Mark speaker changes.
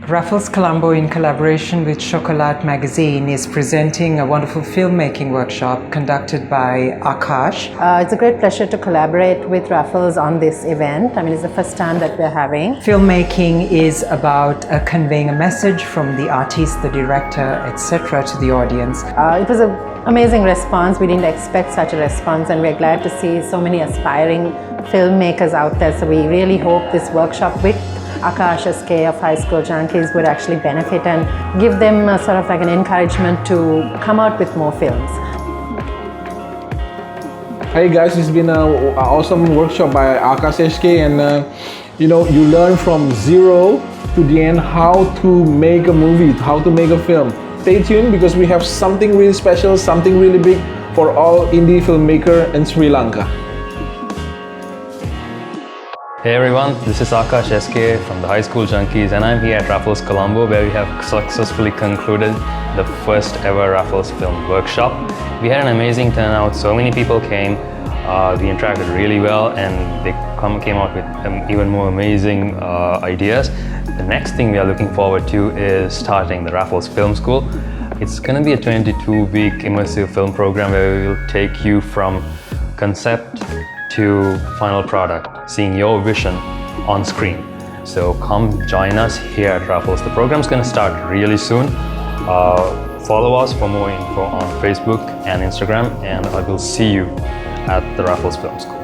Speaker 1: Raffles Colombo, in collaboration with ChoKoLAATe magazine, is presenting a wonderful filmmaking workshop conducted by Akash.
Speaker 2: It's a great pleasure to collaborate with Raffles on this event. I mean, it's the first time that we're having.
Speaker 1: Filmmaking is about conveying a message from the artist, the director, etc. to the audience.
Speaker 2: It was an amazing response. We didn't expect such a response, and we're glad to see so many aspiring filmmakers out there. So we really hope this workshop with Akash SK of High School Junkies would actually benefit and give them sort of like an encouragement to come out with more films.
Speaker 3: Hey guys, it's been an awesome workshop by Akash SK, and you learn from zero to the end how to make a movie, how to make a film. Stay tuned because we have something really special, something really big for all indie filmmakers in Sri Lanka.
Speaker 4: Hey everyone, this is Akash SK from the High School Junkies, and I'm here at Raffles Colombo, where we have successfully concluded the first ever Raffles Film Workshop. We had an amazing turnout, so many people came, we interacted really well, and they came out with even more amazing ideas. The next thing we are looking forward to is starting the Raffles Film School. It's going to be a 22-week immersive film program where we will take you from concept to final product, seeing your vision on screen. So come join us here at Raffles. The program's going to start really soon. Follow us for more info on Facebook and Instagram, and I will see you at the Raffles Film School.